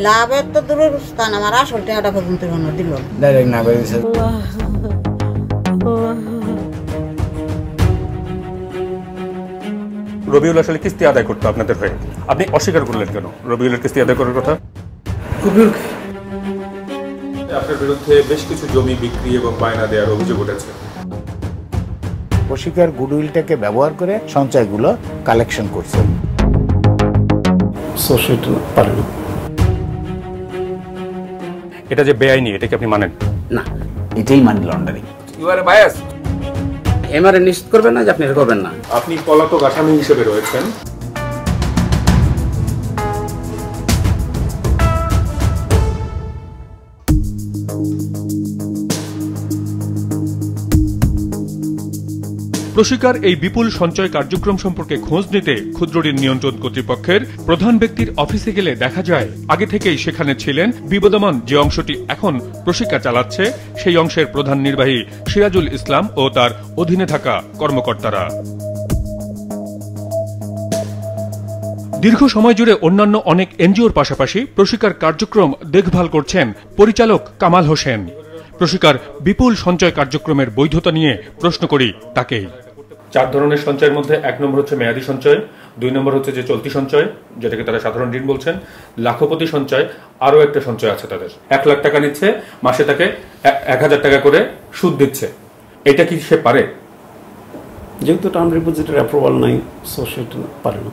লাভের তো দূরের স্থান, আমার আসল টাকাটা পর্যন্ত দিল ডাইরেক্ট না করেছে। রবিউল আসলে কিস্তি আদায় করতো আপনাদের হয়ে, আপনি অস্বীকার করলেন কেন রবিউলের কিস্তি আদায় করার কথা? আপনার বিরুদ্ধে বেশ কিছু জমি বিক্রি এবং বায়না দেওয়ার অভিযোগ উঠেছে। প্রশিকার গুডউইলটাকে ব্যবহার করে সঞ্চয়গুলো কালেকশন করছে। এটা যে বেআইনি, এটা কি আপনি মানেন? না, এটাই money laundering. You are bias. MRA নিশ্চিত করবেন না যে আপনি এটা করবেন না। আপনি পলাতক আসামি হিসেবে রয়েছেন। প্রশিকার এই বিপুল সঞ্চয় কার্যক্রম সম্পর্কে খোঁজ নিতে ক্ষুদ্র ঋণ নিয়ন্ত্রণ কর্তৃপক্ষের প্রধান ব্যক্তির অফিসে গেলে দেখা যায় আগে থেকেই সেখানে ছিলেন বিবদমান যে অংশটি এখন প্রশিকার চালাচ্ছে সেই অংশের প্রধান নির্বাহী সিরাজুল ইসলাম ও তার অধীনে থাকা কর্মকর্তারা। দীর্ঘ সময় জুড়ে অন্যান্য অনেক এনজিওর পাশাপাশি প্রশিকার কার্যক্রম দেখভাল করছেন পরিচালক কামাল হোসেন। প্রশিকার বিপুল সঞ্চয় কার্যক্রমের বৈধতা নিয়ে প্রশ্ন করি তাকেই। 4 ধরনের সঞ্চয়ের মধ্যে 1 নম্বর হচ্ছে মেয়াদী সঞ্চয়, 2 নম্বর হচ্ছে যে চলতি সঞ্চয় যেটাকে তারা সাধারণ ঋণ বলছেন, লাখপতি সঞ্চয়, আরো একটা সঞ্চয় আছে তাদের 1 লাখ টাকা নিচ্ছে, মাসে তাকে 1000 টাকা করে সুদ দিচ্ছে। এটা কি সে পারে? যেহেতু টার্ম ডিপোজিটের অ্যাপ্রুভাল নাই, সো সেটা পারে না।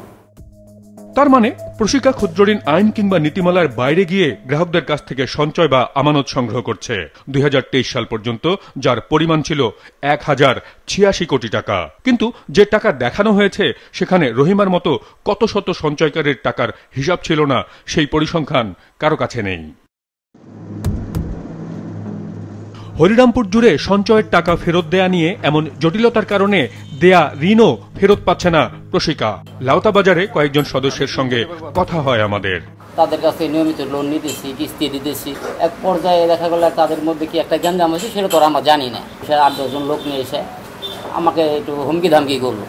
তার মানে প্রশিকা ক্ষুদ্রঋণ আইন কিংবা নীতিমালার বাইরে গিয়ে গ্রাহকদের কাছ থেকে সঞ্চয় বা আমানত সংগ্রহ করছে 2023 সাল পর্যন্ত, যার পরিমাণ ছিল 1086 কোটি টাকা। কিন্তু যে টাকা দেখানো হয়েছে সেখানে রহিমার মতো কত শত সঞ্চয়কারীর টাকার হিসাব ছিল না, সেই পরিসংখ্যান কারো কাছে নেই। হরিরামপুর জুড়ে সঞ্চয়ের টাকা ফেরত দেয়া নিয়ে এমন জটিলতার কারণে দেয়া ঋণও ফেরত পাচ্ছে না প্রশিকা। লাউতা বাজারে কয়েকজন সদস্যের সঙ্গে কথা হয় আমাদের। তাদের কাছে নিয়মিত লোন নিতেছি, কিস্তি দিতেছি, এক পর্যায়ে দেখা গেল তাদের মধ্যে কি একটা গ্যাঞ্জাম হয়েছে সেটা তো আমরা জানি না। সে 8-10 জন লোক নিয়ে এসে আমাকে একটু হুমকি ধামকি করলো,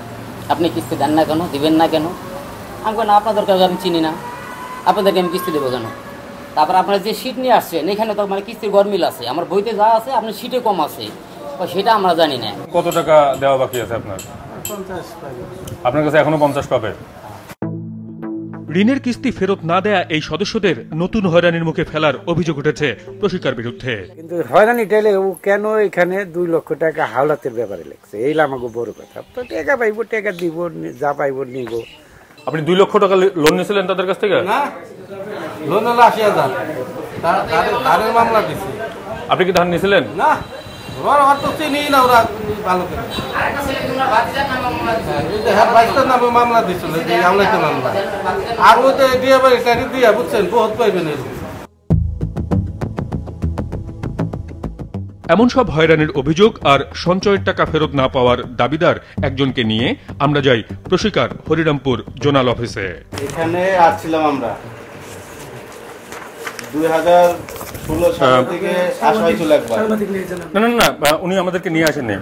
আপনি কিস্তি দেন না কেন, দিবেন না কেন? আমি না, আপনাদের কাছে আমি চিনি না, আপনাদেরকে আমি কিস্তি দেবো কেন? তারপর আপনার যে সিট নিয়ে আসছেন এখানে তো মানে কিস্তির গরমিল আছে, আমার বইতে যা আছে আপনার সিটে কম আছে, সেটা আমরা জানি না। কত টাকা দেওয়া বাকি আছে আপনার? আপনার কাছে এখনো 50 পাবে। ঋণের কিস্তি ফেরত না দেয়া এই সদস্যদের নতুন হয়রানির মুখে ফেলার অভিযোগ উঠেছে প্রশিকার বিরুদ্ধে। কিন্তু হয়রানি টাইলে ও কেন এখানে 2 লক্ষ টাকা হাওলাতের ব্যাপারে লেখছে, এই আমাকে বড় কথা। তো টাকা পাইব, টাকা দিব, যা পাইব নিব। আপনি 2 লক্ষ টাকা লোন নিয়েছিলেন তাদের কাছ থেকে? না, লোন হলো 80,000, তাদের মামলা দিছি। আপনি কি ধার নিয়েছিলেন? না, ওরা তো চিনি না, ওরা ভালো করে নামে মামলা দিচ্ছিল, মামলা আর ও দিয়ে দিয়ে বুঝছেন বহুত পাইবেন। এমন সব হয়রানির অভিযোগ আর সঞ্চয়ের টাকা ফেরত না পাওয়ার দাবিদার একজনকে নিয়ে আমরা যাই প্রশিকার হরিরামপুর জোনাল অফিসে। এখানে আসছিলাম আমরা 2016 সাল থেকে আসা হয়েছিল একবার। না, উনি আমাদেরকে নিয়ে আসেননি।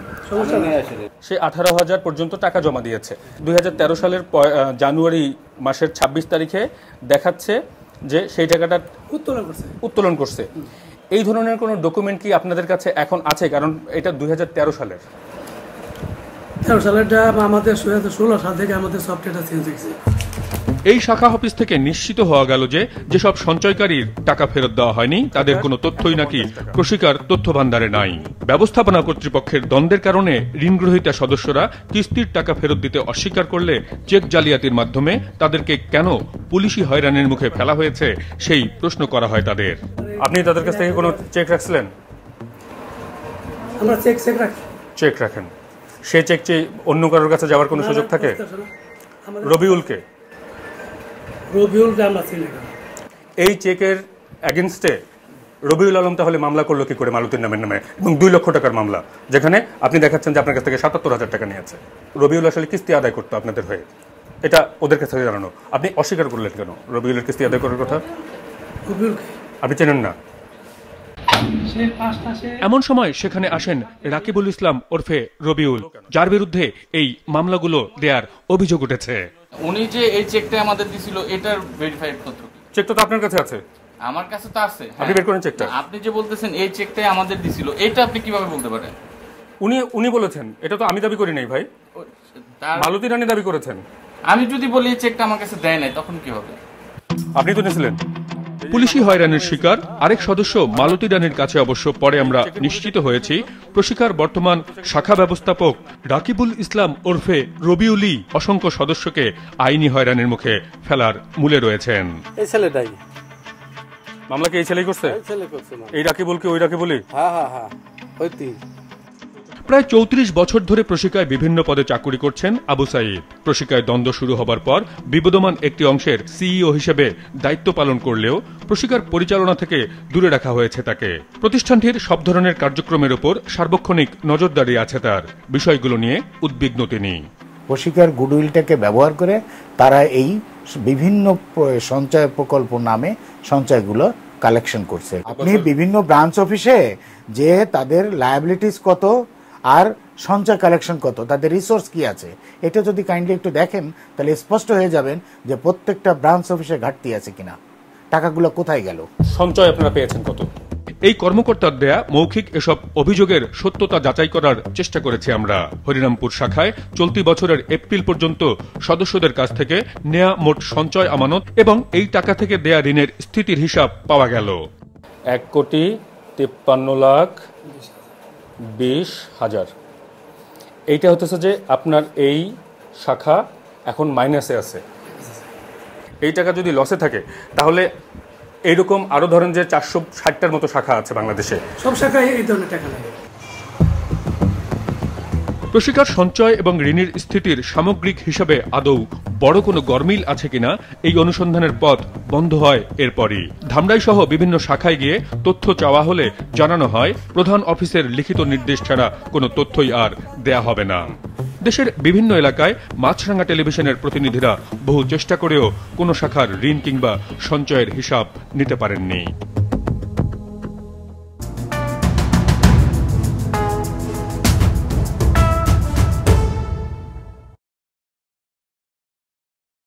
সে 18,000 পর্যন্ত টাকা জমা দিয়েছে। 2013 সালের জানুয়ারি মাসের 26 তারিখে দেখাচ্ছে যে সেই টাকাটা উত্তোলন করছে। এই ধরনের কোনো ডকুমেন্ট কি আপনাদের কাছে এখন আছে? কারণ এটা 2013 সালের। 13 সালেরটা আমাদের 2016 সাল থেকে আমাদের সফটওয়্যারটা চেঞ্জ হয়েছে। এই শাখা অফিস থেকে নিশ্চিত হওয়া গেল যে যেসব সঞ্চয়কারীর টাকা ফেরত দেওয়া হয়নি তাদের কোনো তথ্যই নাকি প্রশিকার তথ্য ভান্ডারে নাই। ব্যবস্থাপনা কর্তৃপক্ষের দ্বন্দ্বের কারণে ঋণগ্রহীতা সদস্যরা কিস্তির টাকা ফেরত দিতে অস্বীকার করলে চেক জালিয়াতির মাধ্যমে তাদেরকে কেন পুলিশি হয়রানির মুখে ফেলা হয়েছে সেই প্রশ্ন করা হয় তাদের। আপনি তাদের কাছ থেকে কোনো চেক রাখছিলেন? আমরা চেক রাখেন। সে চেক চেয়ে অন্য কারোর কাছে যাওয়ার কোনো সুযোগ থাকে? রবিউলকে আমরা চিনি না। এই চেকের এগেনস্টে রবিউল আলম তাহলে মামলা করলো কি করে মালতীর নামের নামে, এবং 2 লক্ষ টাকার মামলা, যেখানে আপনি দেখাচ্ছেন যে আপনার কাছ থেকে 77,000 টাকা নিয়েছে। রবিউল আসলে কিস্তি আদায় করতো আপনাদের হয়ে, এটা ওদের কাছে জানানো। আপনি অস্বীকার করলেন কেন রবিউলের কিস্তি আদায় করার কথা? আপনি চেনেন না? এমন সময় সেখানে আসেন রাকিবুল ইসলাম ওরফে রবিউল, যার বিরুদ্ধে এই মামলাগুলো দেওয়ার অভিযোগ উঠেছে। উনি যে এই চেকটা আমাদের দিছিল এটার ভেরিফাইড তথ্য। চেকটা তো আপনার কাছে আছে। আমার কাছে তো আছে। আপনি বের করেন চেকটা। আপনি যে বলতেছেন এই চেকটাই আমাদের দিছিল, এটা আপনি কিভাবে বলতে পারেন? উনি বলেছেন, এটা তো আমি দাবি করি নাই ভাই, মালতী রানী দাবি করেছেন। আমি যদি বলি এই চেকটা আমার কাছে দেয় নাই, তখন কি হবে? আপনি তো নিয়েছিলেন। পুলিশি হয়রানির শিকার আরেক সদস্য মালতী রানীর কাছে অবশ্য পরে আমরা নিশ্চিত হয়েছি প্রশিকার বর্তমান শাখা ব্যবস্থাপক রাকিবুল ইসলাম ওরফে রবিউলি অসংখ্য সদস্যকে আইনি হয়রানির মুখে ফেলার মূলে রয়েছেন। এই ছেলেটাই মামলা কি এই ছেলেই করছে? এই রাকিবুল কি ওই রাকিবুলি? হ্যাঁ হইতি। প্রায় ৩৪ বছর ধরে প্রশিকায় বিভিন্ন পদে চাকুরি করছেন আবু সাইদ। প্রশিকায় দ্বন্দ্ব শুরু হবার পর বিবদমান একটি অংশের সিইও হিসেবে দায়িত্ব পালন করলেও প্রশিকার পরিচালনা থেকে দূরে রাখা হয়েছে তাকে। প্রতিষ্ঠানটির সব ধরনের কার্যক্রমের উপর সার্বক্ষণিক নজরদারি আছে তার। বিষয়গুলো নিয়ে উদ্বিগ্ন তিনি। প্রশিকার গুডউইলটাকে ব্যবহার করে তারা এই বিভিন্ন সঞ্চয় প্রকল্প নামে সঞ্চয়গুলো কালেকশন করছে। আপনি বিভিন্ন ব্রাঞ্চ অফিসে যে তাদের লায়াবিলিটিস কত আর সঞ্চয় কালেকশন কত, তাদের রিসোর্স কি আছে, এটা যদি কাইন্ডলি একটু দেখেন তাহলে স্পষ্ট হয়ে যাবেন যে প্রত্যেকটা ব্রাঞ্চ অফিসে ঘাটতি আছে কিনা, টাকাগুলো কোথায় গেল। সঞ্চয় আপনারা পেয়েছেন কত? এই কর্মকর্তার দেয়া মৌখিক এসব অভিযোগের সত্যতা যাচাই করার চেষ্টা করেছি আমরা। হরিরামপুর শাখায় চলতি বছরের এপ্রিল পর্যন্ত সদস্যদের কাছ থেকে নেয়া মোট সঞ্চয় আমানত এবং এই টাকা থেকে দেয়া ঋণের স্থিতির হিসাব পাওয়া গেল ১,৫৩,২০,০০০। এইটা হতেছে যে আপনার এই শাখা এখন মাইনাসে আছে। এই টাকা যদি লসে থাকে তাহলে এইরকম আরো ধরেন যে ৪৬০টার মতো শাখা আছে বাংলাদেশে, সব শাখায় এই ধরনের টাকা লাগে। প্রশিকার সঞ্চয় এবং ঋণের স্থিতির সামগ্রিক হিসাবে আদৌ বড় কোনো গরমিল আছে কিনা এই অনুসন্ধানের পথ বন্ধ হয় এরপরই। ধামরাই সহ বিভিন্ন শাখায় গিয়ে তথ্য চাওয়া হলে জানানো হয় প্রধান অফিসের লিখিত নির্দেশ ছাড়া কোনো তথ্যই আর দেয়া হবে না। দেশের বিভিন্ন এলাকায় মাছরাঙা টেলিভিশনের প্রতিনিধিরা বহু চেষ্টা করেও কোনো শাখার ঋণ কিংবা সঞ্চয়ের হিসাব নিতে পারেননি।